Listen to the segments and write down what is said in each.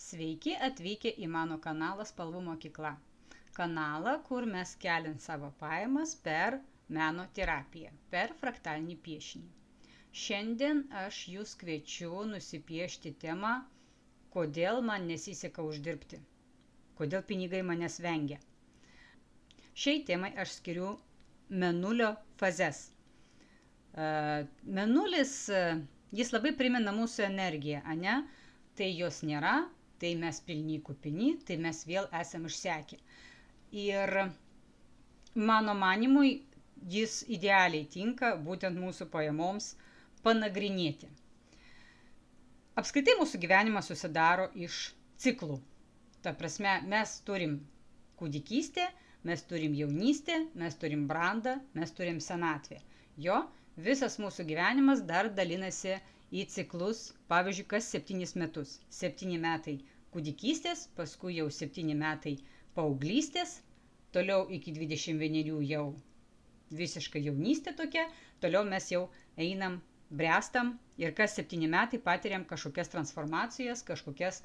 Sveiki atvykę į mano kanalą Spalvų mokykla. Kanalą, kur mes keliam savo pajamas per meno terapiją, per fraktalinį piešinį. Šiandien aš jūs kviečiu nusipiešti temą, kodėl man nesiseka uždirbti, kodėl pinigai manęs vengia. Šiai temai aš skiriu mėnulio fazes. Mėnulis, jis labai primena mūsų energiją, ane? Tai jos nėra, tai mes pilni kupini, tai mes vėl esam išsekę. Ir mano manimui, jis idealiai tinka būtent mūsų pajamoms panagrinėti. Apskritai mūsų gyvenimas susidaro iš ciklų. Ta prasme, mes turim kūdikystę, mes turim jaunystę, mes turim brandą, mes turim senatvę. Visas mūsų gyvenimas dar dalinasi į ciklus, pavyzdžiui, kas 7 metus. 7 metai kūdikystės, paskui jau 7 metai paauglystės, toliau iki 21 jau visiškai jaunystė tokia, toliau mes jau einam, bręstam ir kas 7 metai patiriam kažkokias transformacijas, kažkokias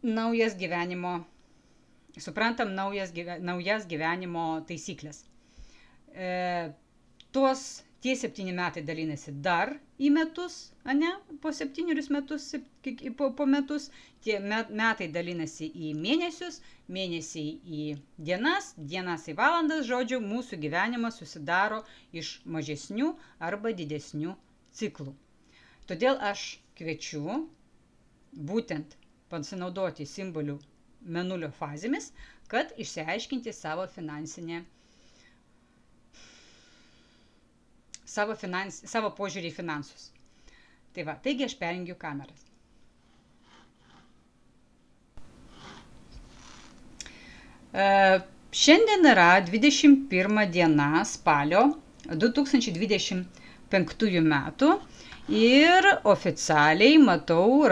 naujas gyvenimo taisyklės. Tie 7 metai dalinasi dar į metus, ane? Po 7 metus, po metus, tie metai dalinasi į mėnesius, mėnesiai į dienas, dienas į valandas, žodžiu, mūsų gyvenimas susidaro iš mažesnių arba didesnių ciklų. Todėl aš kviečiu būtent pasinaudoti simbolių mėnulio fazėmis, kad išsiaiškinti savo požiūrį į finansus. Taigi aš perjungiu kameras. Šiandien yra 21 diena spalio 2025 metų ir oficialiai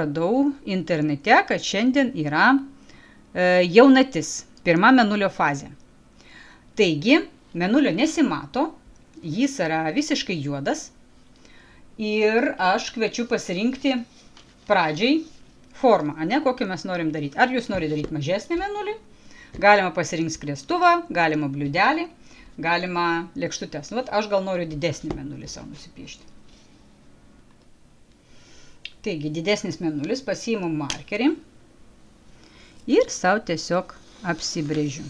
radau internete, kad šiandien yra jaunatis, pirma mėnulio fazė. Taigi, mėnulio nesimato, jis yra visiškai juodas ir aš kviečiu pasirinkti pradžiai formą, kokią mes norim daryti. Ar jūs norite daryti mažesnį mėnulį, galima pasirinkti skriestuvą, galima bliūdelį, galima lėkštutės. Aš gal noriu didesnį mėnulį savo nusipiešti. Taigi, didesnis mėnulis, pasiimu markerį ir savo tiesiog apsibrėžiu.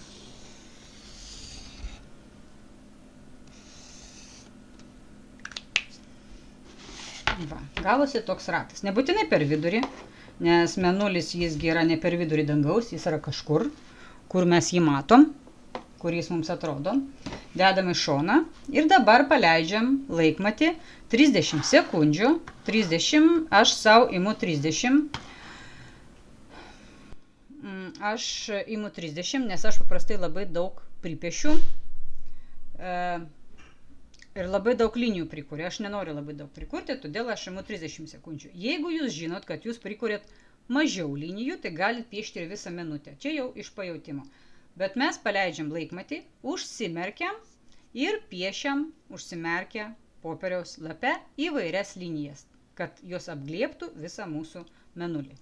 Gavosi toks ratas. Nebūtinai per vidurį, nes mėnulis jisgi yra ne per vidurį dangaus, jis yra kažkur, kur mes jį matom, kur jis mums atrodo. Dedam į šoną ir dabar paleidžiam laikmatį 30 sekundžių. 30, aš savo imu 30. Aš imu 30, nes aš paprastai labai daug pripiešiu. Ir labai daug linijų prikūrė. Aš nenoriu labai daug prikurti, todėl aš imu 30 sekundžių. Jeigu jūs žinot, kad jūs prikūrėt mažiau linijų, tai galit piešti ir visą minutę. Čia jau iš pajautimo. Bet mes paleidžiam laikmatį, užsimerkiam ir piešiam užsimerkę popieriaus lape įvairias linijas, kad jos apglėbtų visą mūsų mėnulį.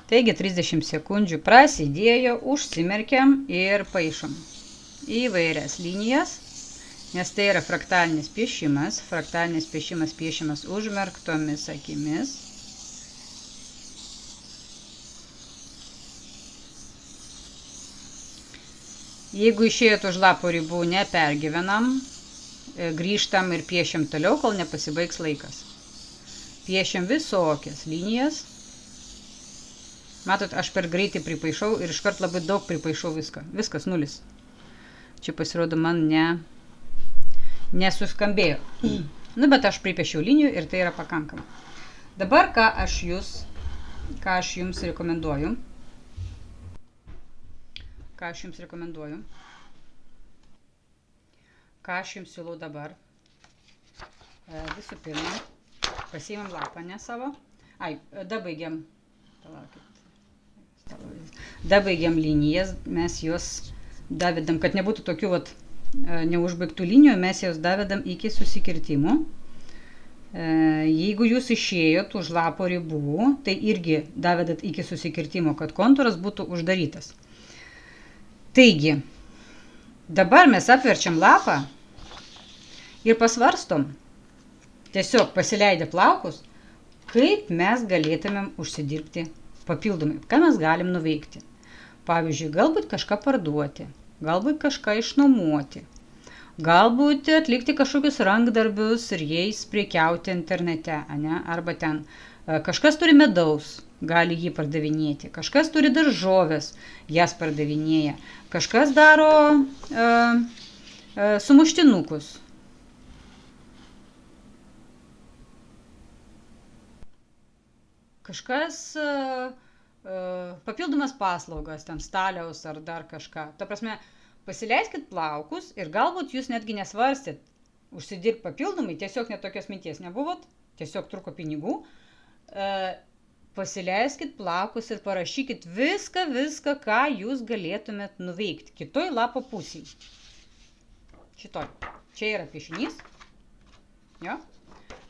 Taigi 30 sekundžių prasidėjo, užsimerkiam ir paišom įvairias linijas, nes tai yra fraktalinis piešimas. Fraktalinis piešimas piešiamas užmerktomis akimis. Jeigu išėjot už lapo ribų, nepergyvenam, grįžtam ir piešiam toliau, kol nepasibaigs laikas. Piešiam visokias linijas. Matot, aš per greitai pripaišau ir iškart labai daug pripaišau viską. Viskas nulis. Čia pasirodo man nesuskambėjo. Bet aš pripiešiau linijų ir tai yra pakankama. Dabar ką aš jums rekomenduoju. Ką aš jums siūlau dabar. Visų pirma, pasiimam lapą, ne savo. Dabaigiam linijas, mes juos davedam, kad nebūtų tokių neužbaigtų linijų mes jas davedam iki susikirtimo. Jeigu jūs išėjot už lapo ribų, tai irgi davedat iki susikirtimo, kad kontūras būtų uždarytas. Taigi, dabar mes apverčiam lapą ir pasvarstom, tiesiog pasileidę plaukus, kaip mes galėtumėm užsidirbti papildomai, ką mes galim nuveikti. Pavyzdžiui, galbūt kažką parduoti, galbūt kažką išnuomoti, galbūt atlikti kažkokius rankdarbius ir jais prekiauti internete, ane? Arba ten kažkas turi medaus, gali jį pardavinėti, kažkas turi daržovės, jas pardavinėja, kažkas daro sumuštinukus. Kažkas papildomas paslaugas, ten staliaus ar dar kažką. Ta prasme, pasileiskit plaukus ir galbūt jūs netgi nesvarstėt užsidirbti papildomai, tiesiog net tokios minties nebuvot, tiesiog truko pinigų. Pasileiskit plaukus ir parašykit viską, ką jūs galėtumėt nuveikti. Kitoj lapo pusėj. Šitoj. Čia yra piešinys. Jo?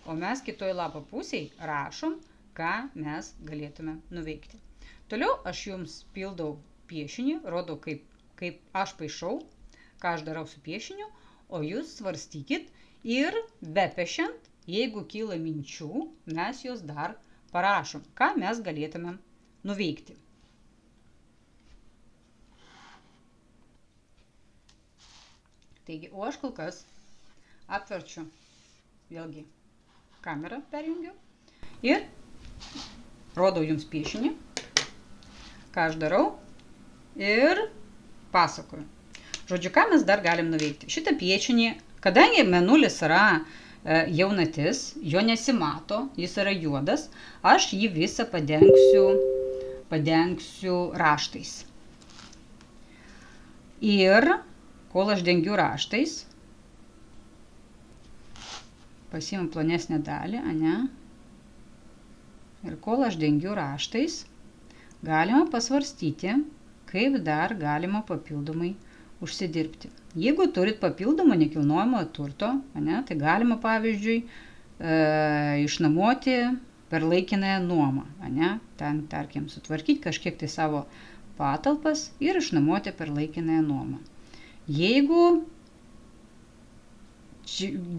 O mes kitoj lapo pusėj rašom, ką mes galėtume nuveikti. Toliau aš jums pildau piešinį, rodau, kaip aš paišau, ką aš darau su piešiniu, o jūs svarstykit ir bepešiant, jeigu kyla minčių, mes jos dar parašom, ką mes galėtumėm nuveikti. Taigi, o aš kol kas apverčiu, vėlgi, kamerą perjungiu ir rodau jums piešinį, ką aš darau ir pasakoju. Žodžiu, ką mes dar galim nuveikti. Šitą piešinį, kadangi mėnulis yra jaunatis, jo nesimato, jis yra juodas, aš jį visą padengsiu raštais. Ir kol aš dengiu raštais, pasiimu plonesnę dalį, ane? Ir kol aš dengiu raštais, galima pasvarstyti, kaip dar galima papildomai užsidirbti. Jeigu turit papildomą nekilnojamojo turto, ane, tai galima pavyzdžiui išnuomoti per laikinąją nuomą. Ane, ten, tarkim, sutvarkyti kažkiek tai savo patalpas ir išnuomoti per laikinąją nuomą. Jeigu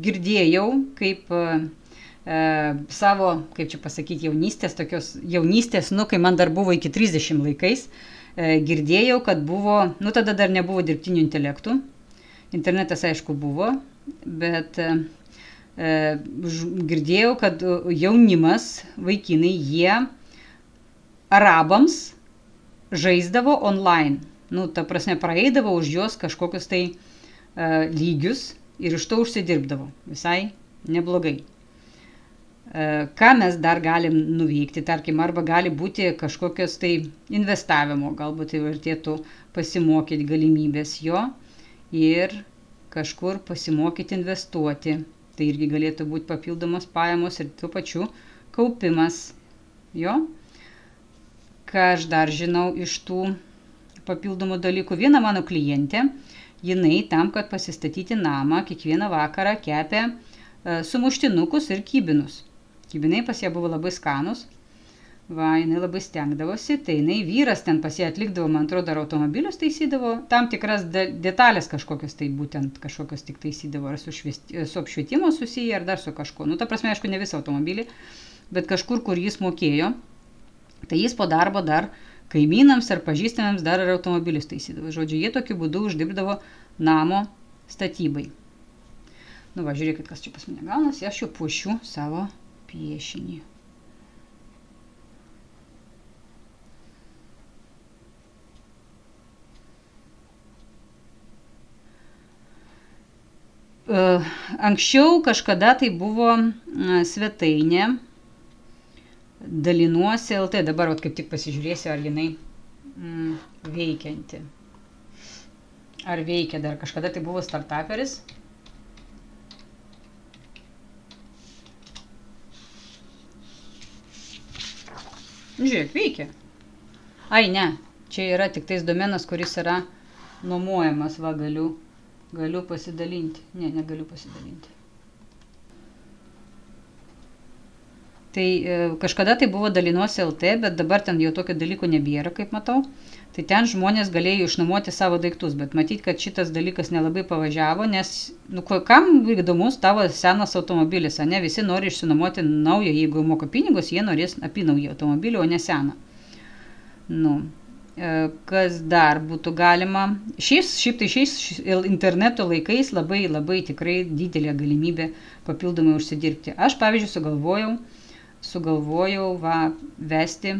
girdėjau, kaip savo, kaip čia pasakyti, jaunystės, kai man dar buvo iki 30 laikais, girdėjau, kad buvo, tada dar nebuvo dirbtinių intelektų, internetas aišku buvo, bet girdėjau, kad jaunimas, vaikinai, jie arabams žaisdavo online, ta prasme, praeidavo už juos kažkokius tai lygius ir iš to užsidirbdavo, visai neblogai. Ką mes dar galim nuveikti, tarkim, arba gali būti kažkokios tai investavimo, galbūt vertėtų pasimokyti galimybės jo ir kažkur pasimokyti investuoti. Tai irgi galėtų būti papildomos pajamos ir tuo pačiu kaupimas jo. Ką aš dar žinau iš tų papildomų dalykų. Viena mano klientė, jinai tam, kad pasistatyti namą, kiekvieną vakarą kepė sumuštinukus ir kibinus. Kibinai pas ją buvo labai skanus, jinai labai stengdavosi, tai jinai vyras ten pas ją atlikdavo, man atrodo, ar automobilius taisydavo, tam tikras detalės kažkokios, tai būtent kažkokios tik taisydavo, ar su apšvietimo susiję, ar dar su kažko. Ta prasme, aišku, ne visą automobilį, bet kažkur, kur jis mokėjo, tai jis po darbo dar kaimynams ar pažįstamams dar ir automobilius taisydavo. Žodžiu, jie tokiu būdu uždirbdavo namo statybai. Žiūrėkit, kas čia pas mane gaunasi, aš jau puošiu savo piešinį. Anksčiau kažkada tai buvo svetainė dalinuosi LT, dabar kaip tik pasižiūrėsiu, ar jinai veikianti. Ar veikia dar, kažkada tai buvo startuperis. Žiūrėk, veikia. Ai, ne, čia yra tik tais domenas, kuris yra nuomojamas, galiu Galiu pasidalinti. Ne, negaliu pasidalinti. Tai kažkada tai buvo dalinuosi LT, bet dabar ten jau tokio dalyko nebėra, kaip matau. Tai ten žmonės galėjo išnuomoti savo daiktus, bet matyt, kad šitas dalykas nelabai pavažiavo, nes, nu, kam įdomus tavo senas automobilis, ne, visi nori išsinuomoti naują, jeigu moka pinigus, jie norės apynaują automobilį, o ne seną. Nu, kas dar būtų galima. Šiaip tai šiais interneto laikais labai labai tikrai didelė galimybė papildomai užsidirbti. Aš, pavyzdžiui, sugalvojau vesti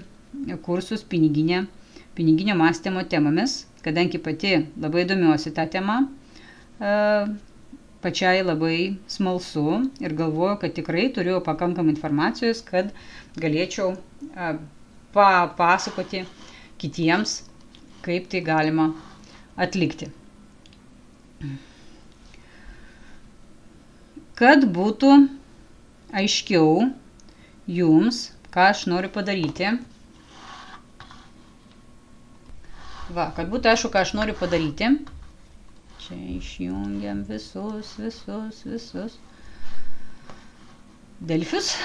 kursus piniginio mąstymo temomis, kadangi pati labai domiuosi tą temą, pačiai labai smalsu ir galvoju, kad tikrai turiu pakankamai informacijos, kad galėčiau papasakoti kitiems, kaip tai galima atlikti. Kad būtų aiškiau jums, ką aš noriu padaryti. Kad būtų aišku, ką aš noriu padaryti. Čia išjungiam visus delfius.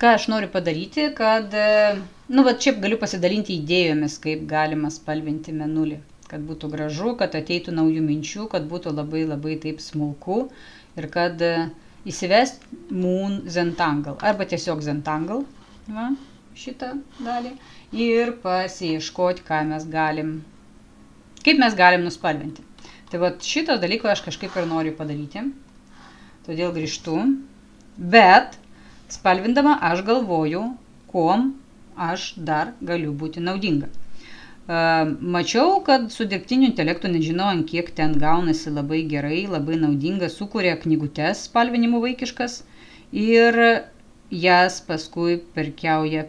Ką aš noriu padaryti, kad, čia galiu pasidalinti idėjomis, kaip galima spalvinti mėnulį. Kad būtų gražu, kad ateitų naujų minčių, kad būtų labai labai taip smulku ir kad įsivest Moon Zentangle arba tiesiog Zentangle, šitą dalį, ir pasiieškoti, kaip mes galim nuspalvinti. Tai šito dalyko aš kažkaip ir noriu padaryti, todėl grįžtu, bet spalvindama aš galvoju, kuom aš dar galiu būti naudinga. Mačiau, kad su dirbtiniu intelektu, nežinau, ant kiek ten gaunasi labai gerai, labai naudinga, sukuria knygutes spalvinimų vaikiškas ir jas paskui perkiauja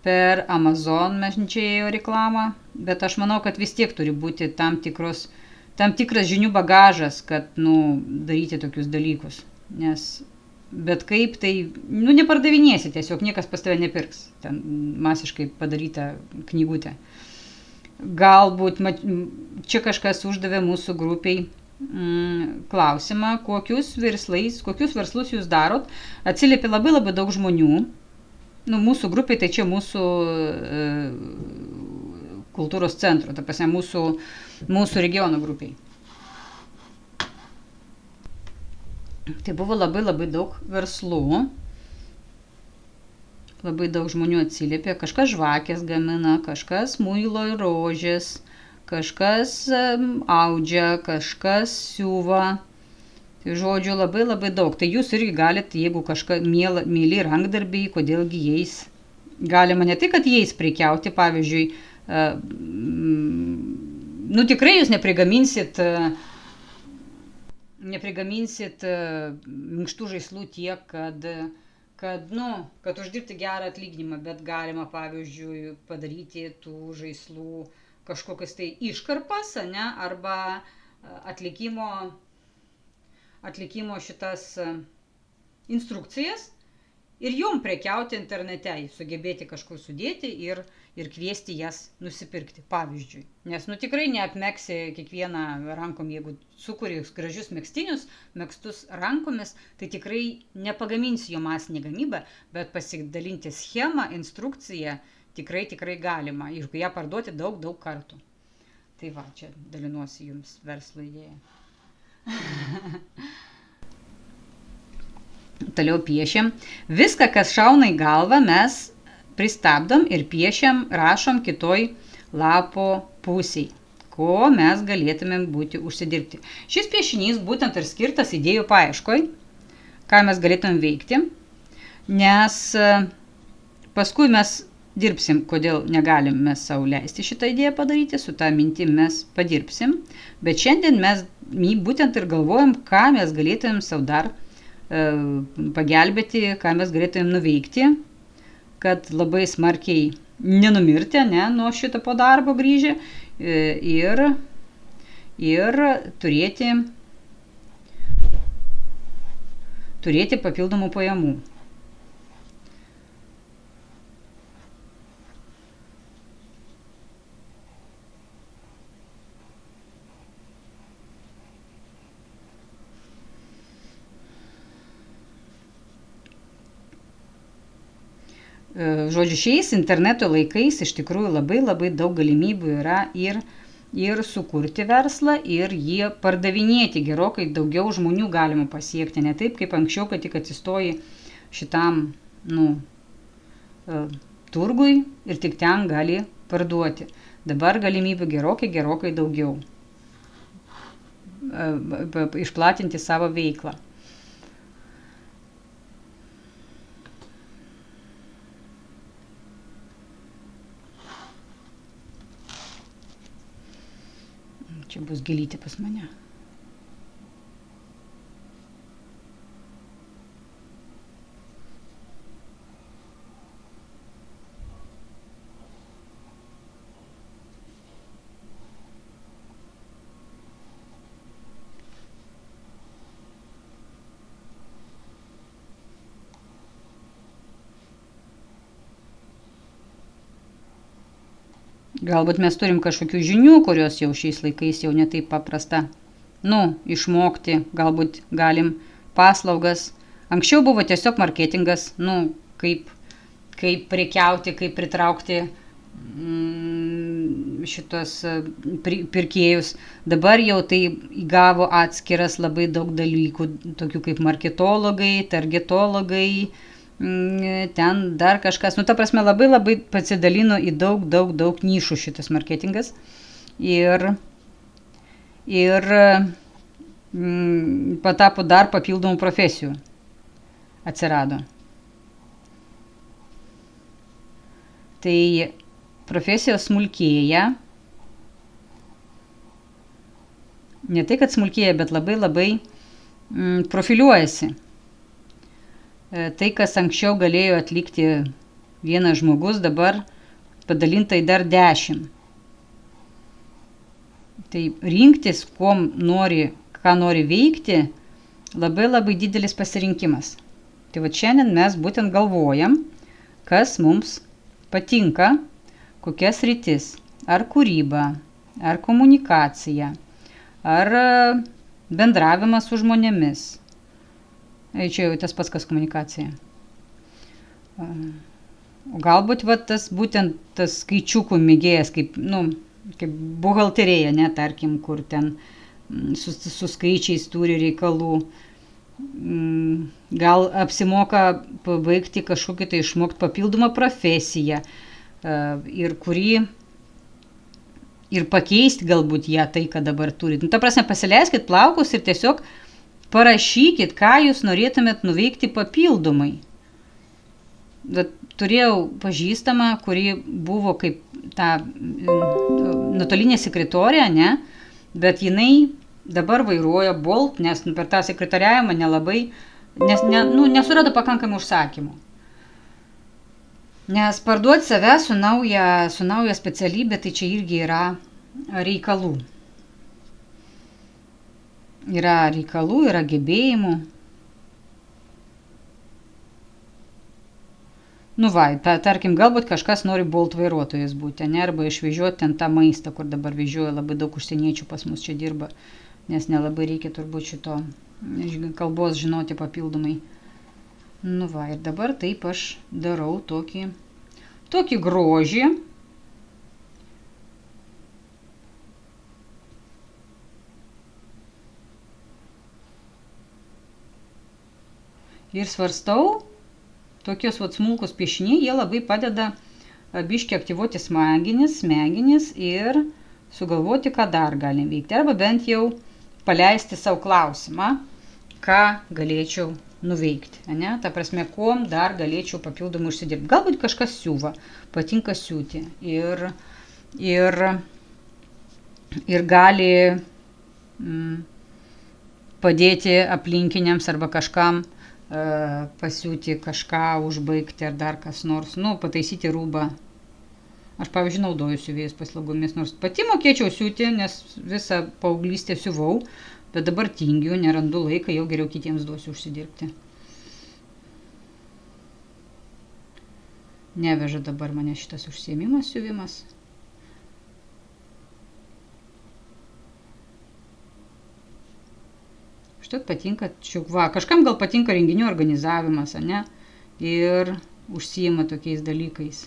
per Amazon messenger reklamą, bet aš manau, kad vis tiek turi būti tam tikras žinių bagažas, kad, daryti tokius dalykus, nes bet kaip tai, nepardavinėsi, tiesiog niekas pas tave nepirks, ten masiškai padaryta knygutė. Galbūt čia kažkas uždavė mūsų grupiai klausimą, kokius verslus jūs darot. Atsiliepė labai labai daug žmonių. Mūsų grupiai, tai čia mūsų kultūros centro, ta prasme mūsų regiono grupiai. Tai buvo labai labai daug verslų, labai daug žmonių atsiliepė, kažkas žvakės gamina, kažkas muilo ir rožės, kažkas audžia, kažkas siuva. Tai žodžiu labai labai daug. Tai jūs irgi galite, jeigu kažką myli rankdarbiai, kodėlgi jais galima ne tai, kad jais prekiauti, pavyzdžiui, tikrai jūs neprigaminsit minkštų žaislų tiek, kad uždirbti gerą atlyginimą, bet galima, pavyzdžiui, padaryti tų žaislų kažkokias tai iškarpas, arba atlikimo šitas instrukcijas ir jum prekiauti internete, sugebėti kažkur sudėti ir kviesti jas nusipirkti, pavyzdžiui. Nes tikrai neapmeksi kiekvieną rankom, jeigu sukuri gražius megztus rankomis, tai tikrai nepagaminsi jo masinį gamybą, bet pasidalinti schemą, instrukciją tikrai galima ir ją parduoti daug kartų. Tai čia dalinuosi jums verslo idėją. Toliau piešiam. Viską, kas šauna į galvą, mes pristabdom ir piešiam, rašom kitoj lapo pusiai, ko mes galėtumėm būti užsidirbti. Šis piešinys būtent ir skirtas idėjų paieškoj, ką mes galėtumėm veikti, nes paskui mes dirbsim, kodėl negalim mes savo leisti šitą idėją padaryti, su tą mintim mes padirbsim, bet šiandien mes būtent ir galvojam, ką mes galėtumėm savo dar pagelbėti, ką mes galėtumėm nuveikti, kad labai smarkiai nenumirti, nuo šito po darbo grįžę ir turėti papildomų pajamų. žodžiu, šiais interneto laikais iš tikrųjų labai daug galimybių yra ir sukurti verslą, ir jį pardavinėti. Gerokai daugiau žmonių galima pasiekti, ne taip kaip anksčiau, kad tik atsistoji šitam, turgui ir tik ten gali parduoti. Dabar galimybių gerokai daugiau išplatinti savo veiklą. Čia bus gėlytė pas mane. Galbūt mes turim kažkokių žinių, kurios jau šiais laikais jau netaip paprasta. Išmokti, galbūt galim paslaugas. Anksčiau buvo tiesiog marketingas, kaip prekiauti, kaip pritraukti šitos pirkėjus. Dabar jau tai įgavo atskiras labai daug dalykų, tokių kaip marketologai, targetologai, ten dar kažkas, ta prasme labai pasidalino į daug nišų šitas marketingas ir patapo dar papildomų profesijų atsirado. Tai profesijos smulkėja, ne tai, kad smulkėja, bet labai profiliuojasi. Tai, kas anksčiau galėjo atlikti vienas žmogus, dabar padalinta į dar 10. Tai rinktis, ką nori veikti, labai didelis pasirinkimas. Tai šiandien mes būtent galvojam, kas mums patinka, kokias sritis, ar kūryba, ar komunikacija, ar bendravimas su žmonėmis. Čia jau tas pats, kas komunikacija. O galbūt būtent tas skaičiukų mėgėjas, kaip buhalterėja, tarkim, kur ten su skaičiais turi reikalų. Gal apsimoka pabaigti kažkokį tai išmokti papildomą profesiją ir pakeisti galbūt ją tai, ką dabar turit. Ta prasme, pasileiskit plaukus ir tiesiog parašykit, ką jūs norėtumėt nuveikti papildomai. Turėjau pažįstamą, kuri buvo kaip ta nuotolinė sekretorė, bet jinai dabar vairuoja Bolt, nes per tą sekretariavimą nesurado pakankamai užsakymų. Nes parduoti save su nauja specialybė, tai čia irgi yra reikalų. Yra gebėjimų. Tarkim, galbūt kažkas nori Bolt vairuotojas būti, arba išvežioti ten tą maistą, kur dabar vežioja, labai daug užsieniečių pas mus čia dirba, nes nelabai reikia turbūt šito kalbos žinoti papildomai. Ir dabar taip aš darau tokį grožį. Ir svarstau, tokios smulkus piešiniai, jie labai padeda biškį aktyvuoti smegenis ir sugalvoti, ką dar galim veikti. Arba bent jau paleisti savo klausimą, ką galėčiau nuveikti. Ta prasme, kuom dar galėčiau papildomai užsidirbti. Galbūt kažkas siuva, patinka siūti ir gali padėti aplinkiniams arba kažkam pasiūti kažką, užbaigti ar dar kas nors, pataisyti rūbą. Aš, pavyzdžiui, naudoju siuvėjus paslaugomis, nors pati mokėčiau siūti, nes visą paauglystę siuvau, bet dabar tingiu, nerandu laiką, jau geriau kitiems duosiu užsidirbti. Neveža dabar mane šitas užsiėmimas siuvimas. Štai patinka, kažkam gal patinka renginių organizavimas, ir užsiima tokiais dalykais.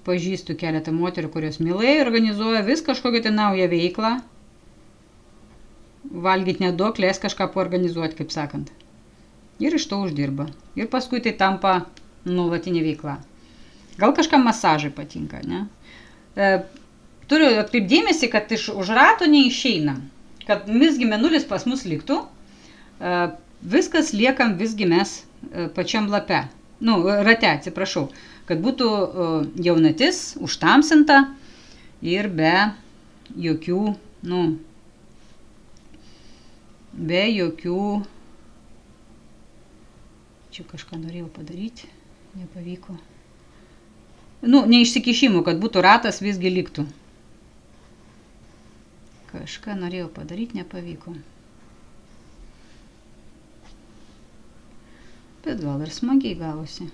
Pažįstu keletą moterų, kurios mielai organizuoja vis kažkokią tai naują veiklą. Valgyti neduok, leis kažką paorganizuoti, kaip sakant. Ir iš to uždirba. Ir paskui tai tampa nuolatinė veikla. Gal kažkam masažai patinka, ne? Turiu atkreipdėmėsi, kad už rato neišeina. Kad visgi mėnulis pas mus liktų, viskas liekam visgi mes pačiam lape. Rate, atsiprašau. Kad būtų jaunatis užtamsinta ir be jokių, čia kažką norėjau padaryti, nepavyko. Neišsikišimų, kad būtų ratas visgi liktų. Kažką norėjau padaryti, nepavyko. Bet gal ir smagiai gavosi.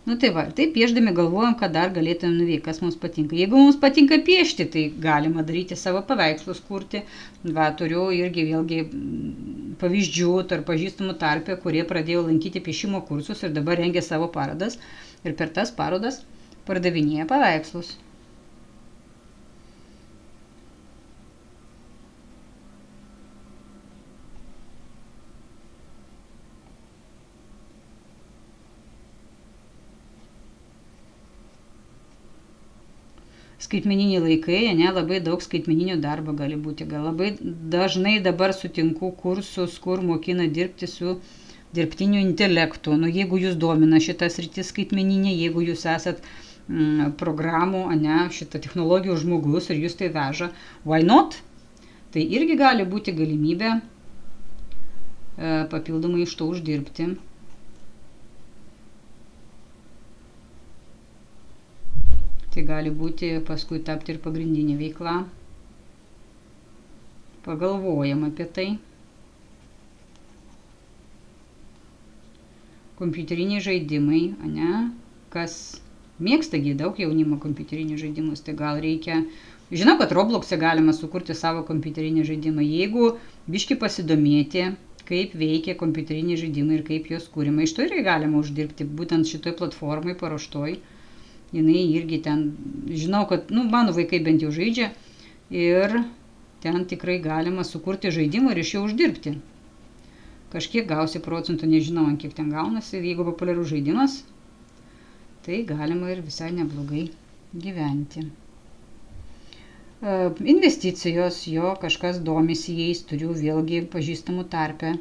Taip piešdami galvojam, kad dar galėtume nuveikti, kas mums patinka. Jeigu mums patinka piešti, tai galima daryti savo paveikslus, kurti. Turiu irgi vėlgi pavyzdžių tarp pažįstamų tarpe, kurie pradėjo lankyti piešimo kursus ir dabar rengia savo parodas. Ir per tas parodas pardavinėja paveikslus. Skaitmeniniai laikai, labai daug skaitmeninio darbo gali būti. Gal labai dažnai dabar sutinku kursus, kur mokina dirbti su dirbtiniu intelektu. Jeigu jūs domina šita sritis skaitmeninė, jeigu jūs esat programų, šitą technologijų žmogus ir jūs tai veža, why not? Tai irgi gali būti galimybė papildomai iš to uždirbti. Tai gali būti paskui tapti ir pagrindinė veikla. Pagalvojam apie tai. Kompiuteriniai žaidimai, kas mėgstagi daug jaunimo kompiuterinius žaidimus, tai gal reikia. Žinau, kad Roblox'e galima sukurti savo kompiuterinį žaidimą. Jeigu biški pasidomėti, kaip veikia kompiuteriniai žaidimai ir kaip jos kūrima, iš to irgi galima uždirbti, būtent šitoj platformai paruoštoj. Jinai irgi ten, žinau, kad, mano vaikai bent jau žaidžia ir ten tikrai galima sukurti žaidimą ir iš jo uždirbti. Kažkiek gausi procentų, nežinau, ant kiek ten gaunasi, jeigu populiarus žaidimas, tai galima ir visai neblogai gyventi. Investicijos, kažkas domisi jais, turiu vėlgi pažįstamų tarpe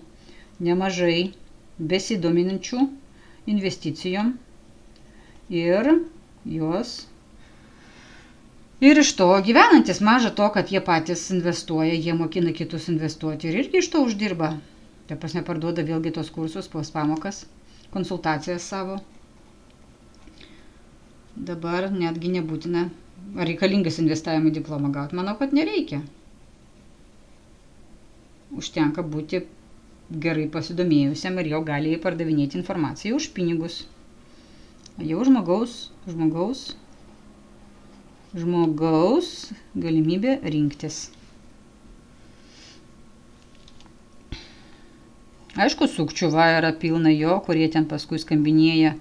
nemažai besidominančių investicijom ir iš to gyvenantis, maža to, kad jie patys investuoja, jie mokina kitus investuoti ir irgi iš to uždirba. Ta prasme, parduoda vėlgi tos kursus, pamokas, konsultacijas savo. Dabar netgi nebūtina, ar reikalingas investavimo diplomą gauti, manau, kad nereikia. Užtenka būti gerai pasidomėjusiam ir jau gali pardavinėti informaciją už pinigus. Jau žmogaus galimybė rinktis. Aišku, sukčių yra pilna jo, kurie ten paskui skambinėja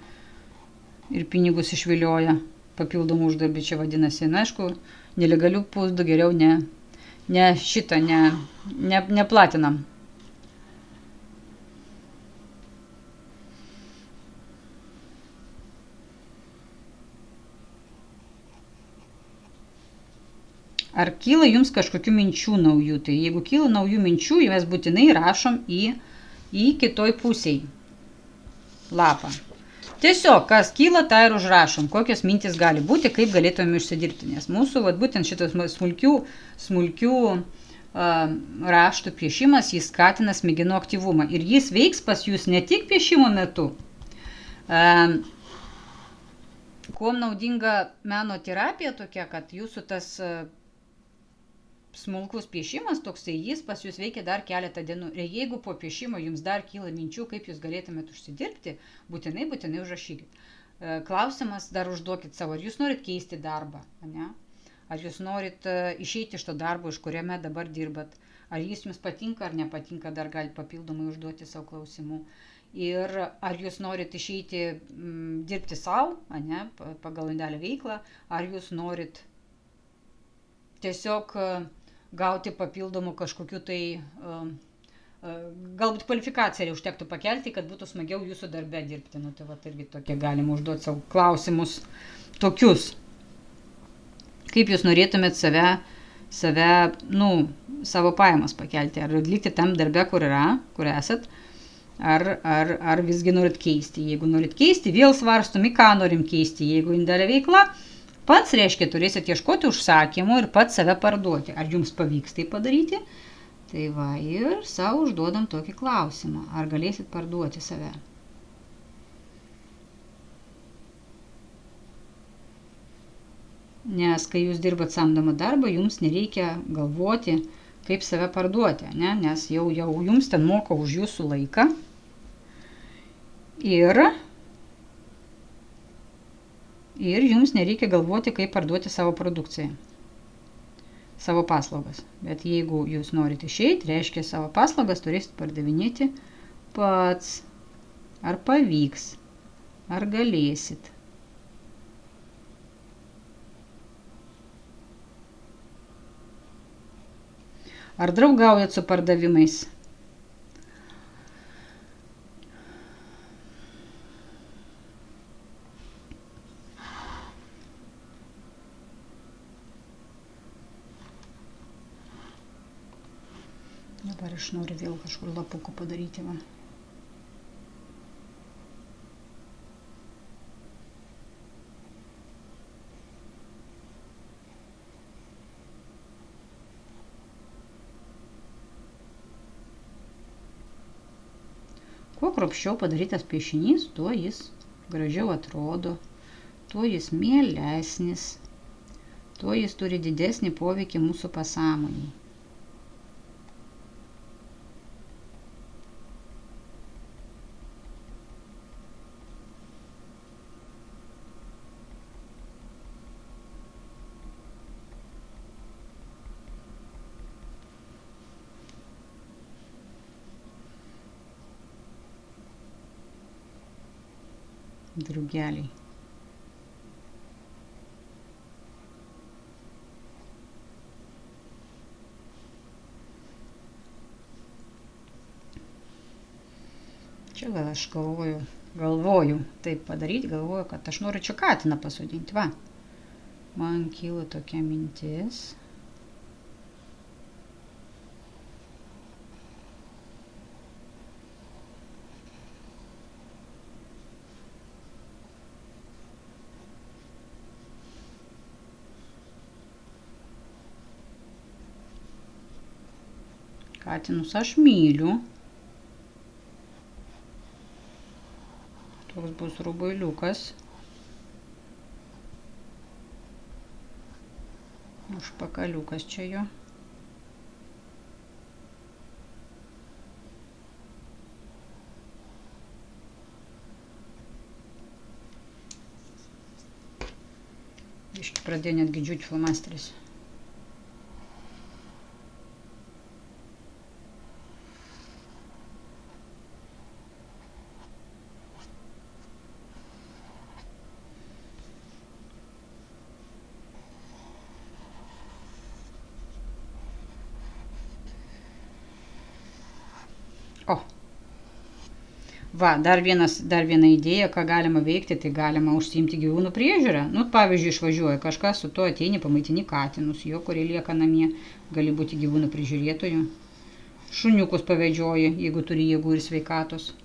ir pinigus išvilioja, papildomų uždarbį čia vadinasi. Aišku, nelegalių pusdų geriau neplatinam. Ar kyla jums kažkokių minčių naujų? Tai jeigu kyla naujų minčių, mes būtinai rašom į kitoj pusėj lapą. Tiesiog, kas kyla, tą ir užrašom. Kokios mintys gali būti, kaip galėtume užsidirbti. Nes mūsų, būtent šitas smulkių raštų piešimas, jis skatina smegenų aktyvumą. Ir jis veiks pas jūs ne tik piešimo metu. Kuom naudinga meno terapija tokia, kad jūsų tas smulkus piešimas toksai, jis pas jūs veikia dar keletą dienų. Ir jeigu po piešimo jums dar kyla minčių, kaip jūs galėtumėte užsidirbti, būtinai užrašykit. Klausimas dar užduokit savo, ar jūs norit keisti darbą, ar jūs norit išeiti iš to darbo, iš kuriame dabar dirbat, ar jis jums patinka ar nepatinka, dar galite papildomai užduoti savo klausimų. Ir ar jūs norit išeiti dirbti savo, ne, pagal indelio veiklą, ar jūs norit tiesiog gauti papildomų kažkokių tai, galbūt kvalifikaciją užtektų pakelti, kad būtų smagiau jūsų darbe dirbti. Nu, tai va, irgi tokie galima užduoti savo klausimus tokius. Kaip jūs norėtumėt savo pajamas pakelti, ar likti tam darbe, kur esat, ar visgi norit keisti. Jeigu norit keisti, vėl svarstom, į ką norim keisti. Jeigu indelio veikla, pats reiškia, turėsit ieškoti užsakymų ir pats save parduoti. Ar jums pavyks tai padaryti? Tai va, ir savo užduodam tokį klausimą. Ar galėsit parduoti save? Nes kai jūs dirbat samdomą darbą, jums nereikia galvoti, kaip save parduoti, ne? Nes jau jums ten moka už jūsų laiką. Ir jums nereikia galvoti, kaip parduoti savo produkciją, savo paslaugas. Bet jeigu jūs norite išeiti, reiškia savo paslaugas turėsit pardavinėti pats. Ar pavyks, ar galėsit. Ar draugaujat su pardavimais? Dabar aš noriu vėl kažkur lapukų padaryti. Va. Kuo kruopščiau padarytas piešinys, tuo jis gražiau atrodo, tuo jis mielesnis, tuo jis turi didesnį poveikį mūsų pasąmonei. Drugeliai. Čia gal aš galvoju taip padaryti, galvoju, kad aš noriu čia katiną pasodinti, va. Man kyla tokia mintis. Katinus aš myliu. Toks bus rubuiliukas. Užpakaliukas čia jo. Biškį pradėjo netgi džiūti flomasteris. O, va, dar viena idėja, ką galima veikti, tai galima užsiimti gyvūnų priežiūrą. Nu, pavyzdžiui, išvažiuoja kažkas, su tuo ateini, pamaitini katinus, jo, kurie lieka namie, gali būti gyvūnų prižiūrėtojų. Šuniukus pavedžioji, jeigu turi jėgų ir sveikatos.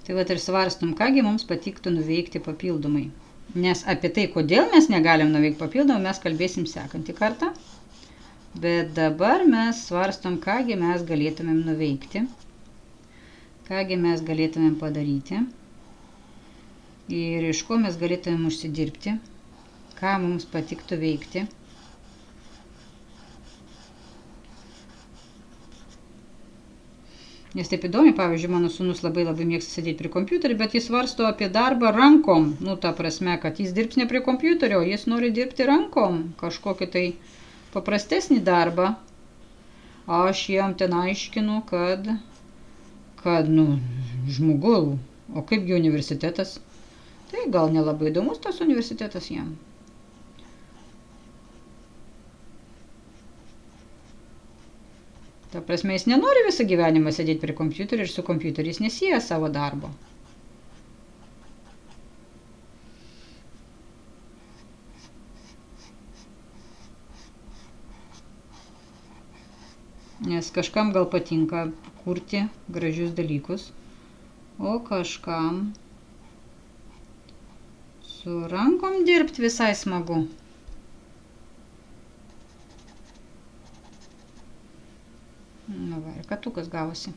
Tai vat ir svarstom, kągi mums patiktų nuveikti papildomai. Nes apie tai, kodėl mes negalim nuveikti papildomai, mes kalbėsim sekantį kartą. Bet dabar mes svarstom, kągi mes galėtumėm nuveikti, kągi mes galėtumėm padaryti ir iš ko mes galėtumėm užsidirbti, ką mums patiktų veikti. Nes taip įdomi, pavyzdžiui, mano sūnus labai mėgsta sėdėti prie kompiuterio, bet jis svarsto apie darbą rankom. Nu, ta prasme, kad jis dirbs ne prie kompiuterio, jis nori dirbti rankom, kažkokį tai paprastesnį darbą. Aš jam ten aiškinu, kad žmogau, o kaipgi universitetas? Tai gal nelabai įdomus tas universitetas jam. Ta prasme, jis nenori visą gyvenimą sėdėti prie kompiuterio ir su kompiuteriais nesieja savo darbo. Nes kažkam gal patinka kurti gražius dalykus, o kažkam su rankom dirbti visai smagu. Na va, ir katukas gavosi.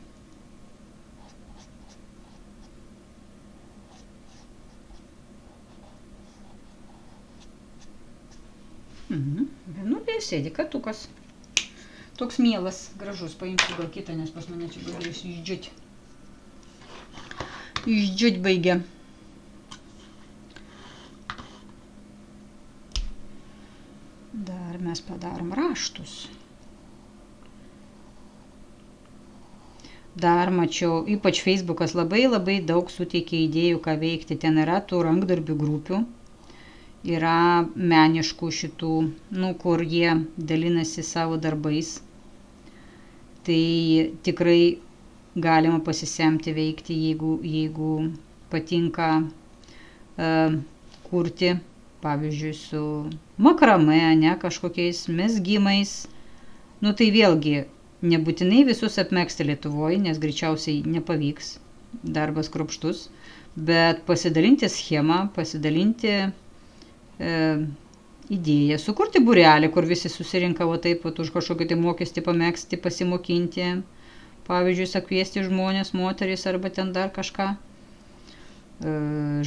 Vienulėje sėdi katukas. Toks mielas, gražus. Paimsiu gal kitą, nes pas mane čia galės išdžiūti. Išdžiūti baigia. Dar mes padarom raštus. Dar mačiau, ypač Facebookas labai daug suteikia idėjų, ką veikti. Ten yra tų rankdarbių grupių, yra meniškų šitų, kur jie dalinasi savo darbais. Tai tikrai galima pasisemti veikti, jeigu patinka kurti, pavyzdžiui, su makrame, kažkokiais mezgimais. Tai vėlgi, nebūtinai visus apmegzti Lietuvoje, nes greičiausiai nepavyks, darbas kruopštus, bet pasidalinti schemą, pasidalinti idėją, sukurti būrelį, kur visi susirinka taip, už kažkokį tai mokestį pamegzti, pasimokinti, pavyzdžiui, sakviesti žmonės, moteris arba ten dar kažką.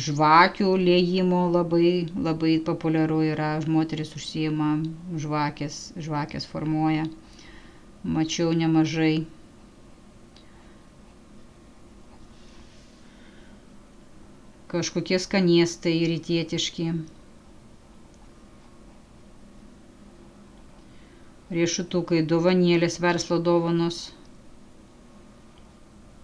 Žvakių liejimo labai populiaru yra, moteris užsiima, žvakės formuoja. Mačiau nemažai. Kažkokie skanėstai rytietiški. Riešutukai, dovanėlės, verslo dovanos.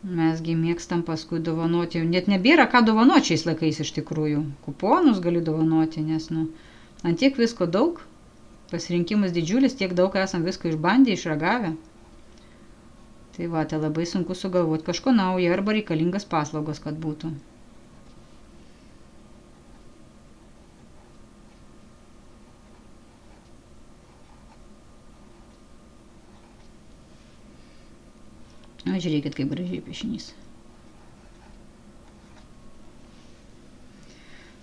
Mesgi mėgstam paskui dovanoti. Net nebėra ką dovanoti šiais laikais iš tikrųjų. Kuponus gali dovanoti, nes ant tiek visko daug. Pasirinkimas didžiulis, tiek daug esam visko išbandę, išragavę. Tai va, tai labai sunku sugalvoti kažko naujo arba reikalingas paslaugos, kad būtų. Žiūrėkit, kaip gražiai piešinys.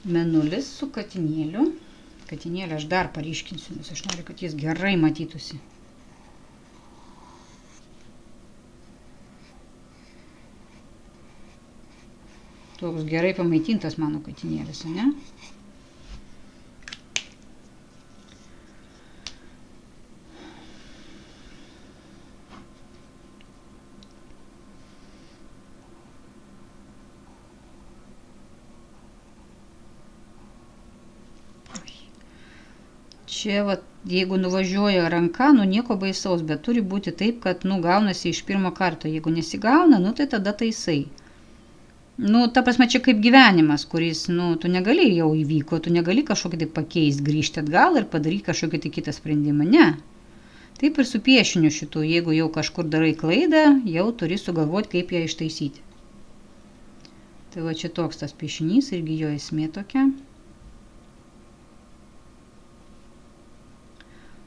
Mėnulis su katinėliu. Katinėlį aš dar paryškinsiu, nes aš noriu, kad jis gerai matytųsi. Toks gerai pamaitintas mano katinėlis, ne? Čia, jeigu nuvažiuoja ranka, nieko baisaus, bet turi būti taip, kad, gaunasi iš pirmo karto. Jeigu nesigauna, tai tada taisai. Ta prasme, čia kaip gyvenimas, kuris, tu negali jau įvyko, tu negali kažkokį tai pakeisti, grįžti atgal ir padaryti kažkokį tai kitą sprendimą. Ne. Taip ir su piešiniu šitų, jeigu jau kažkur darai klaidą, jau turi sugalvoti, kaip ją ištaisyti. Tai va čia toks tas piešinys, irgi jo esmė tokia.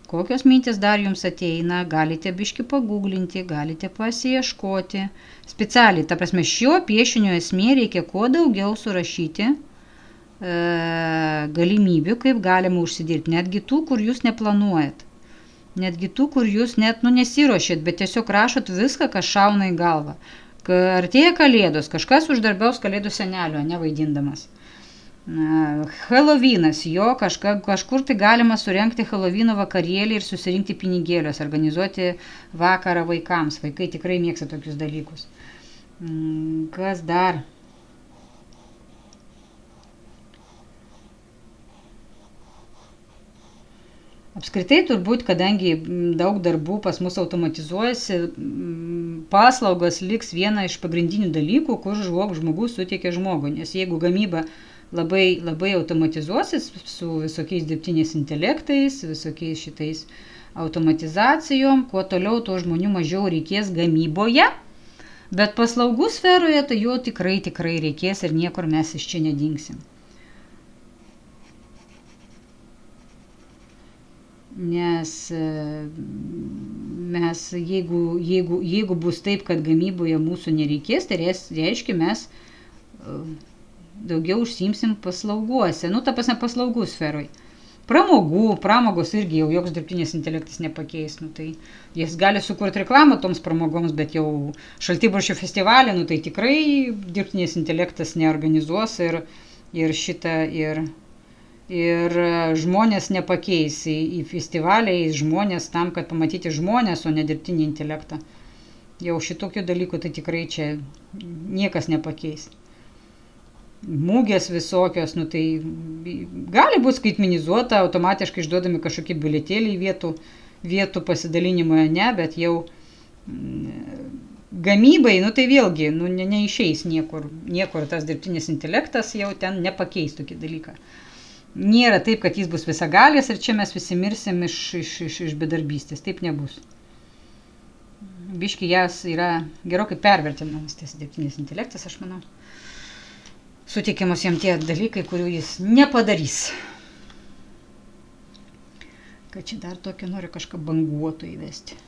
Kokios mintis dar jums ateina, galite biški paguglinti, galite pasiieškoti. Specialiai, ta prasme, šio piešinio esmė reikia kuo daugiau surašyti galimybių, kaip galima užsidirbti, netgi tų, kur jūs neplanuojat. Netgi tų, kur jūs net nesiruošėt, bet tiesiog rašot viską, kas šauna į galvą. Artėja kalėdos, kažkas uždarbiaus kalėdų senelio, nevaidindamas. Helovynas, jo kažkur tai galima surengti Helovino vakarėlį ir susirinkti pinigėlius, organizuoti vakarą vaikams. Vaikai tikrai mėgsta tokius dalykus. Kas dar? Apskritai turbūt, kadangi daug darbų pas mus automatizuojasi, paslaugos liks viena iš pagrindinių dalykų, kur žmogus suteikia žmogui. Nes jeigu gamyba labai automatizuosis su visokiais dirbtiniais intelektais, visokiais šitais automatizacijom, kuo toliau, to žmonių mažiau reikės gamyboje, bet paslaugų sferoje tai jo tikrai reikės ir niekur mes iš čia nedingsim. Nes mes, jeigu bus taip, kad gamyboje mūsų nereikės, tai reiškia mes daugiau užsiimsim paslauguose, ta prasme paslaugų sferoj. Pramogos irgi jau joks dirbtinis intelektas nepakeis, tai jis gali sukurti reklamą toms pramogoms, bet jau Šaltibarščių festivalį, tai tikrai dirbtinis intelektas neorganizuos ir žmonės nepakeis į festivalį, žmonės tam, kad pamatyti žmonės, o ne dirbtinį intelektą. Jau šitokių dalykų tai tikrai čia niekas nepakeis. Mūgės visokios, tai gali būti skaitmenizuota, automatiškai išduodami kažkokie biuletėliai vietų pasidalinimoje, ne, bet jau gamybai, tai vėlgi, neišeis niekur tas dirbtinis intelektas jau ten nepakeis tokį dalyką. Nėra taip, kad jis bus visagalis ir čia mes visi mirsim iš bedarbystės. Taip nebus. Biški jas yra gerokai pervertinamas tas dirbtinis intelektas, aš manau. Suteikiamos jam tie dalykai, kurių jis nepadarys. Kad čia dar tokio noriu kažką banguoto įvesti.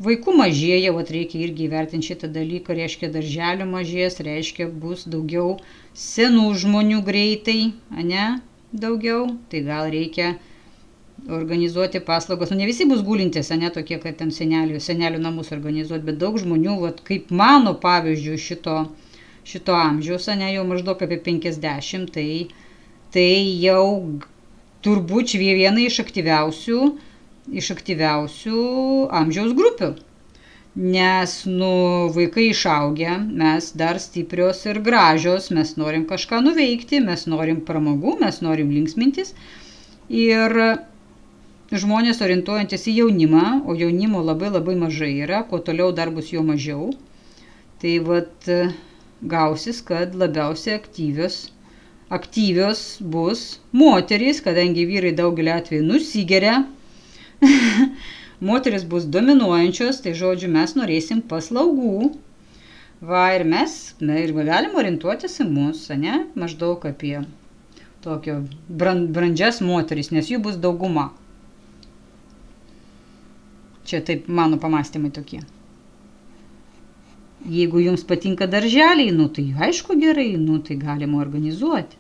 Vaikų mažėja, reikia irgi įvertinti šitą dalyką, reiškia darželių mažės, reiškia bus daugiau senų žmonių greitai, ne, daugiau, tai gal reikia organizuoti paslaugos, ne visi bus gulintis, ne, tokie, kad ten senelių namus organizuoti, bet daug žmonių, kaip mano pavyzdžių šito amžiaus, ne, jau maždaug apie 50, tai jau turbūt viena iš aktyviausių amžiaus grupių. Nes, vaikai išaugę, mes dar stiprios ir gražios, mes norim kažką nuveikti, mes norim pramogų, mes norim linksmintis. Ir žmonės orientuojantis į jaunimą, o jaunimo labai mažai yra, kuo toliau dar bus jo mažiau. Tai gausis, kad labiausiai aktyvios bus moterys, kadangi vyrai daugelį atvejų nusigeria. Moteris bus dominuojančios, tai žodžiu, mes norėsim paslaugų. Ir mes galim orientuotis į mus, ne? Maždaug apie tokio brandžias moteris, nes jų bus dauguma. Čia taip mano pamastymai tokie. Jeigu jums patinka darželiai, tai aišku gerai, tai galima organizuoti.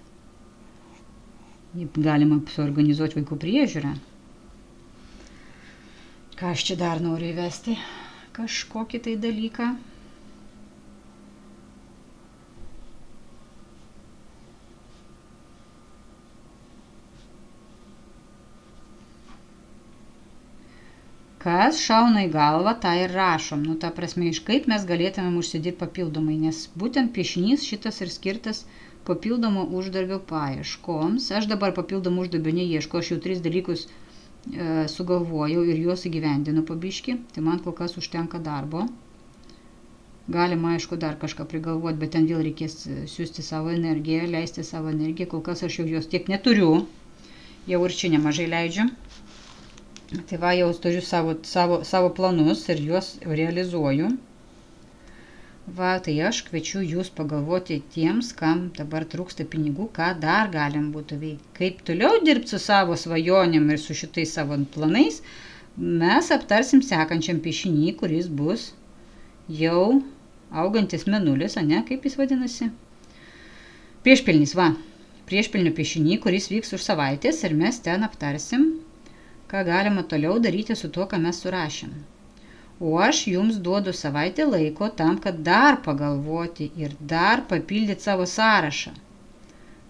Galima suorganizuoti vaikų priežiūrą. Ką aš čia dar noriu įvesti? Kažkokį tai dalyką. Kas šauna į galvą, tą ir rašom. Ta prasme, iš kaip mes galėtumėm užsidirbti papildomai, nes būtent piešinys šitas ir skirtas papildomo uždarbio paieškoms. Aš dabar papildomų uždarbio neieško, aš jau 3 dalykus sugalvojau ir juos įgyvendinu po biškį, tai man kol kas užtenka darbo. Galima, aišku, dar kažką prigalvoti, bet ten vėl reikės siūsti savo energiją, leisti savo energiją, kol kas aš jau jos tiek neturiu, jau ir čia nemažai leidžiu. Tai va, jau turiu savo planus ir juos realizuoju. Va, tai aš kviečiu jūs pagalvoti tiems, kam dabar trūksta pinigų, ką dar galim būtų veikti. Kaip toliau dirbti su savo svajonėm ir su šitais savo planais, mes aptarsim sekančiam piešinį, kuris bus jau augantis mėnulis, ane, kaip jis vadinasi? Priešpilnis, va. Priešpilnių piešinį, kuris vyks už savaitės ir mes ten aptarsim, ką galima toliau daryti su tuo, ką mes surašėm. O aš jums duodu savaitę laiko tam, kad dar pagalvoti ir dar papildyti savo sąrašą.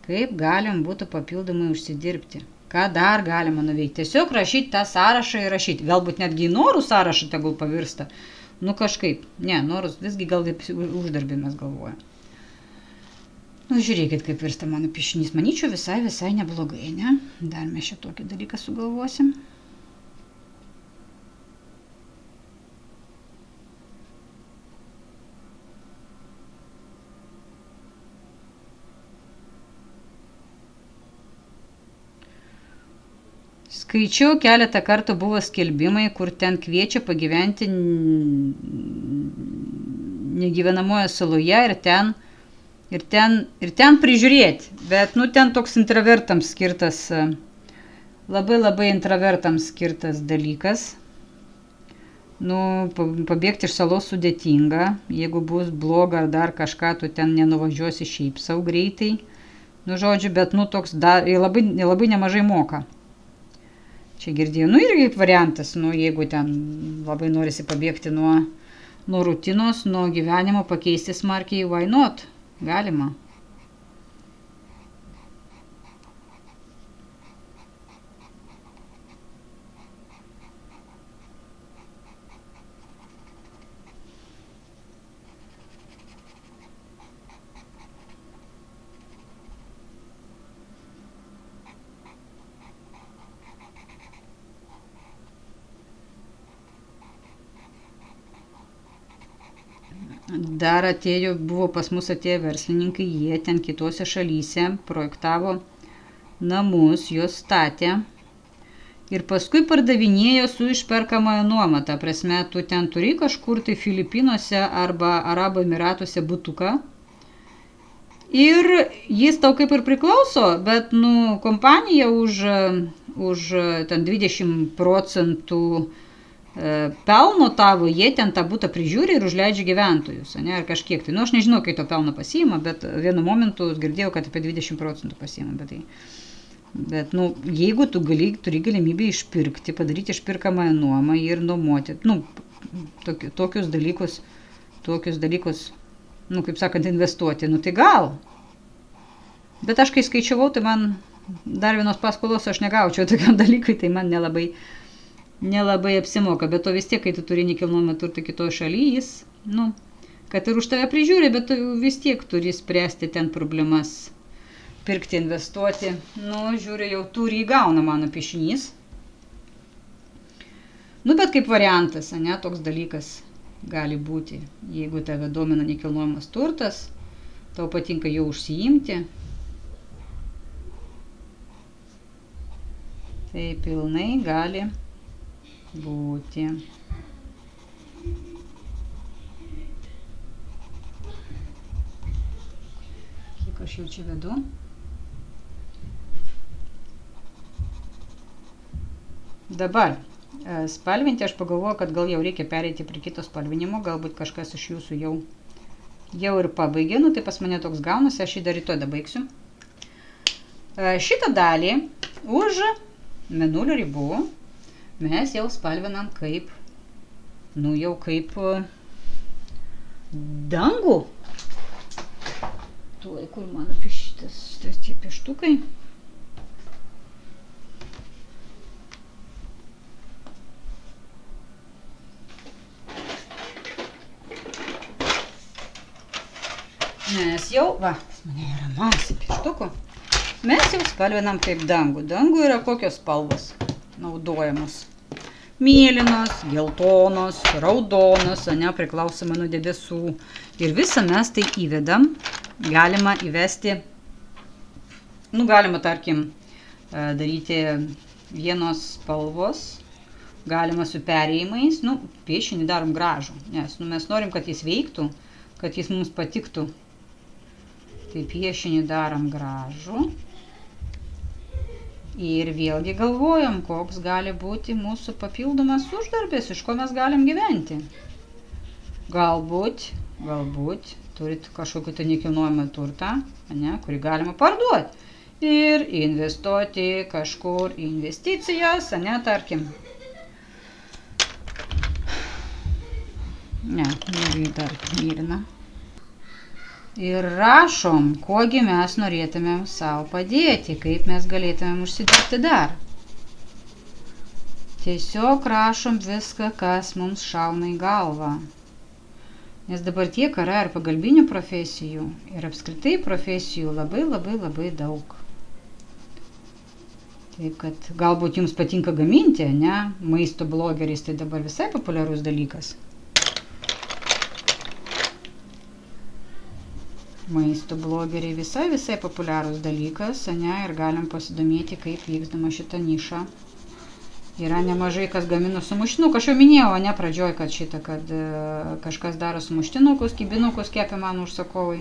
Kaip galim būtų papildomai užsidirbti. Ką dar galima nuveikti. Tiesiog rašyti tą sąrašą ir rašyti. Galbūt netgi norų sąrašą tegul pavirsta. Nu kažkaip. Ne, norus visgi gal uždarbį mes galvojam. Nu žiūrėkit, kaip virsta mano piešinys. Manyčiau visai neblogai, ne? Dar mes šitokį dalyką sugalvosim. Skaičiau, keletą kartų buvo skelbimai, kur ten kviečia pagyventi negyvenamoje saloje ir ten prižiūrėti. Bet, nu, ten toks intravertams skirtas, labai intravertams skirtas dalykas. Nu, pabėgti iš salos sudėtinga. Jeigu bus bloga ar dar kažką, tu ten nenuvažiuosi šiaip sau greitai. Nu, žodžiu, bet, nu, toks labai nemažai moka. Čia girdėjau, nu irgi kaip variantas, nu jeigu ten labai norisi pabėgti nuo rutinos, nuo gyvenimo, pakeisti smarkiai, why not? Galima. Dar buvo pas mus atėję verslininkai, jie ten kitose šalyse projektavo namus, juos statė ir paskui pardavinėjo su išperkamojo nuoma. Ta prasme, tu ten turi kažkur tai Filipinuose arba Arabų Emiratuose butuką ir jis tau kaip ir priklauso, bet, nu, kompanija už ten 20% pelno tavo, jie ten tą butą prižiūri ir užleidžia gyventojus, ne, ar kažkiek tai. Nu, aš nežinau, kai to pelno pasiima, bet vienu momentu girdėjau, kad apie 20% pasiima. Bet, nu, jeigu tu turi galimybę išpirkti, padaryti išpirkamąją nuomą ir nuomoti, nu, tokius dalykus, nu, kaip sakant, investuoti, nu, tai gal. Bet aš kai skaičiavau, tai man dar vienos paskolos aš negaučiau tokiam dalykui, tai man nelabai apsimoka, bet to vis tiek, kai tu turi nekilnojamą turtą kitoje šalyje, jis, nu, kad ir už tave prižiūri, bet tu vis tiek turi spręsti ten problemas, pirkti, investuoti. Nu, žiūriu, jau turi įgauna mano piešinys. Nu, bet kaip variantas, ne, toks dalykas gali būti, jeigu tave domina nekilnojamas turtas, tau patinka jau užsiimti. Tai pilnai gali būti. Kiek aš jau čia vedu. Dabar spalvinti aš pagalvoju, kad gal jau reikia pereiti prie kito spalvinimo, galbūt kažkas iš jūsų jau ir pabaigė, nu tai pas mane toks gaunasi, aš jį dar rytoj dabaigsiu. Šitą dalį už mėnulio ribų mes jau spalvinam kaip, nu jau kaip dangų. Tuoj, kur mano tie pieštukai. Mes jau, va, pas mane yra masė pieštukų. Mes jau spalvinam kaip dangų. Dangų yra kokios spalvos? naudojamos. Mėlynos, geltonos, raudonos, priklausomai nuo debesų. Ir visą mes tai įvedam. Galima įvesti, galima, tarkim, daryti vienos spalvos, galima su perėjimais, piešinį darom gražų, nes mes norim, kad jis veiktų, kad jis mums patiktų. Tai piešinį darom gražų. Ir vėlgi galvojam, koks gali būti mūsų papildomas uždarbis, iš ko mes galim gyventi. Galbūt turit kažkokį tai nekilnojamą turtą, kurį galima parduoti ir investuoti kažkur į investicijas, tarkim. Dar mėlyna. Ir rašom, kogi mes norėtumėm savo padėti, kaip mes galėtumėm užsidirbti dar. Tiesiog rašom viską, kas mums šauna į galvą. Nes dabar tiek yra ir pagalbinių profesijų, ir apskritai profesijų labai daug. Taip, kad galbūt jums patinka gaminti, maisto blogeris, tai dabar visai populiarus dalykas. Maisto blogeriai visai populiarus dalykas, ir galim pasidomėti, kaip vykdama šitą nišą. Yra nemažai, kas gamino sumuštinukus. Aš jau minėjau, pradžioj, kad kažkas daro sumuštinukus, kibinukus kepia mano užsakovai.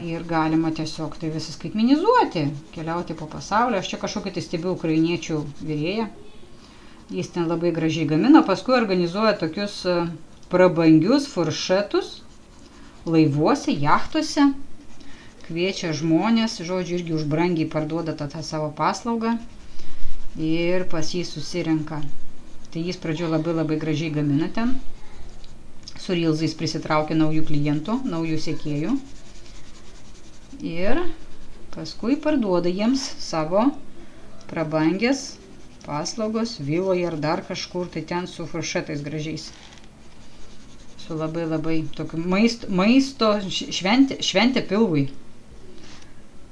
Ir galima tiesiog tai visą skaitmenizuoti, keliauti po pasaulį. Aš čia kažkokį tai stebiu ukrainiečių virėją. Jis ten labai gražiai gamino, paskui organizuoja tokius prabangius furšetus laivuose, jachtose, kviečia žmonės, irgi už brangiai parduoda tą savo paslaugą ir pas jį susirenka. Tai jis pradžioje labai gražiai gamina ten, su rilzais prisitraukia naujų klientų, naujų sekėjų ir paskui parduoda jiems savo prabangės paslaugos viloje ar dar kažkur, tai ten su furšetais gražiais. Su labai tokiu maisto šventė pilvui.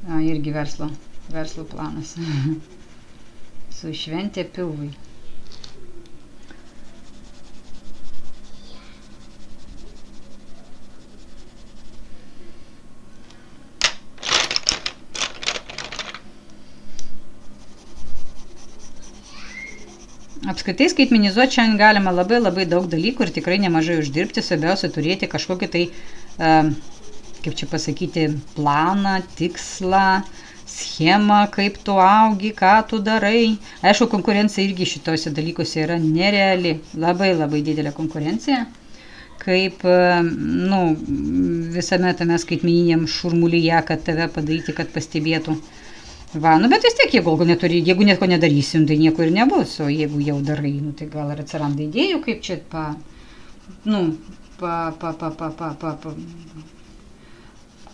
Irgi verslo planas. Su šventė pilvui. Apskritai skaitmenizuoti šiandien galima labai daug dalykų ir tikrai nemažai uždirbti, svarbiausia turėti kažkokį tai, kaip čia pasakyti, planą, tikslą, schemą, kaip tu augi, ką tu darai. Aišku, konkurencija irgi šitose dalykuose yra nereali, labai didelė konkurencija, kaip visame tame skaitmeniniam šurmulyje, kad tave padaryti, kad pastebėtų. Bet vis tiek, jeigu nieko nedarysim, tai nieko ir nebus, o jeigu jau darai, tai gal ir atsiranda idėjų, kaip čia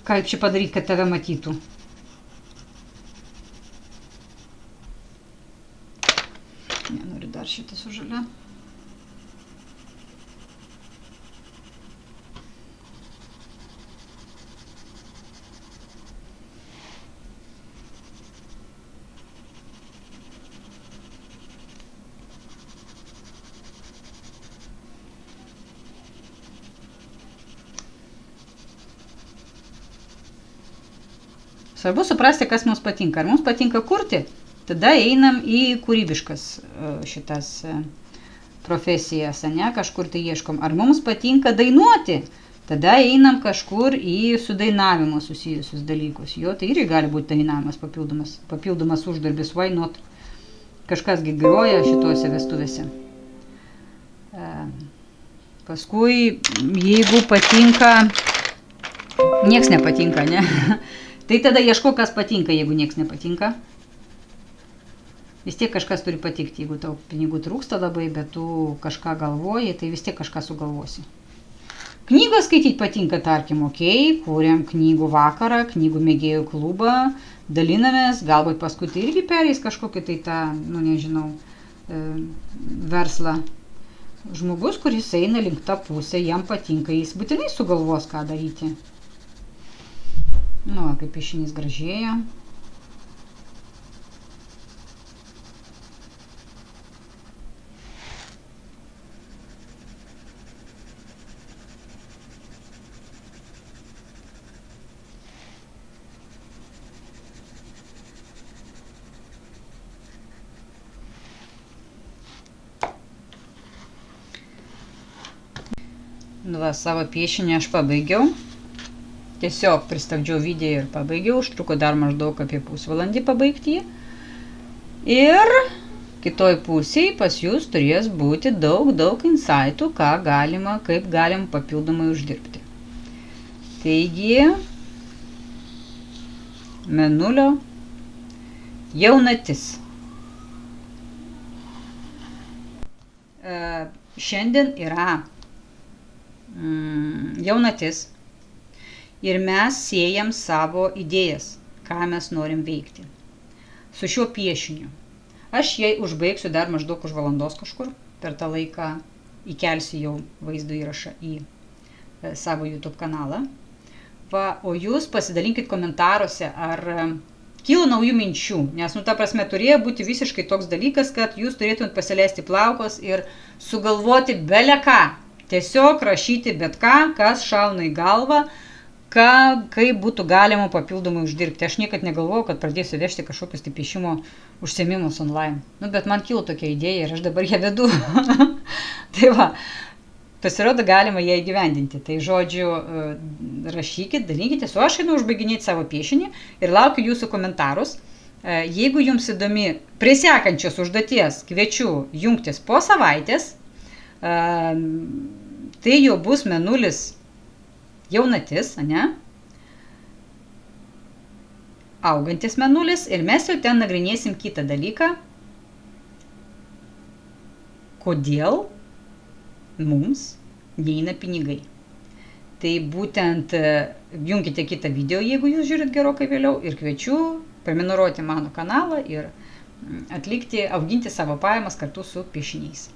kaip čia padaryti, kad tave matytų. Nenoriu dar šitą su žalia. Svarbu suprasti, kas mums patinka. Ar mums patinka kurti, tada einam į kūrybiškas šitas profesijas, kažkur tai ieškom. Ar mums patinka dainuoti, tada einam kažkur į su dainavimu susijusius dalykus. Jo, tai irgi gali būti dainavimas papildomas uždarbis, why not? Kažkasgi groja šituose vestuvėse. Paskui, jeigu patinka, nieks nepatinka, tai tada ieško, kas patinka, jeigu nieks nepatinka. Vis tiek kažkas turi patikti, jeigu tau pinigų trūksta labai, bet tu kažką galvoji, tai vis tiek kažką sugalvosi. Knygos skaityti patinka, tarkim, kūrėm knygų vakarą, knygų mėgėjų klubą, dalinamės, galbūt paskui tai irgi pereis kažkokį tai tą, verslą. Žmogus, kuris eina link tą pusę, jam patinka, jis būtinai sugalvos, ką daryti. Kaip piešinys gražėja. Va, savo piešinį aš pabaigiau. Tiesiog pristabdžiau video ir pabaigiau. Užtruko dar maždaug apie pusvalandį pabaigti jį. Ir kitoj pusėje pas jūs turės būti daug insightų, kaip galim papildomai uždirbti. Taigi, mėnulio jaunatis. Šiandien yra jaunatis ir mes siejam savo idėjas, ką mes norim veikti. Su šiuo piešiniu. Aš jai užbaigsiu dar maždaug už valandos kažkur. Per tą laiką įkelsiu jau vaizdo įrašą į savo YouTube kanalą. Va, o jūs pasidalinkit komentaruose, ar kilo naujų minčių, nes, ta prasme, turėjo būti visiškai toks dalykas, kad jūs turėtumėt pasileisti plaukus ir sugalvoti bele ką. Tiesiog rašyti bet ką, kas šauna į galvą, kaip būtų galima papildomai uždirbti. Aš niekad negalvojau, kad pradėsiu vežti kažkokius piešimo užsiėmimus online. Bet man kilo tokia idėja ir aš dabar ją vedu. Tai va, pasirodo, galima ją įgyvendinti. Tai žodžiu, rašykit, dalinkite su aš, einu užbaiginėti savo piešinį ir laukiu jūsų komentarus. Jeigu jums įdomi prie sekančios užduoties, kviečiu jungtis po savaitės. Tai jau bus mėnulis jaunatis, ane? Augantis mėnulis ir mes jau ten nagrinėsim kitą dalyką. Kodėl mums neina pinigai. Tai būtent jungkite kitą video, jeigu jūs žiūrit gerokai vėliau, ir kviečiu prenumeruoti mano kanalą ir auginti savo pajamas kartu su piešiniais.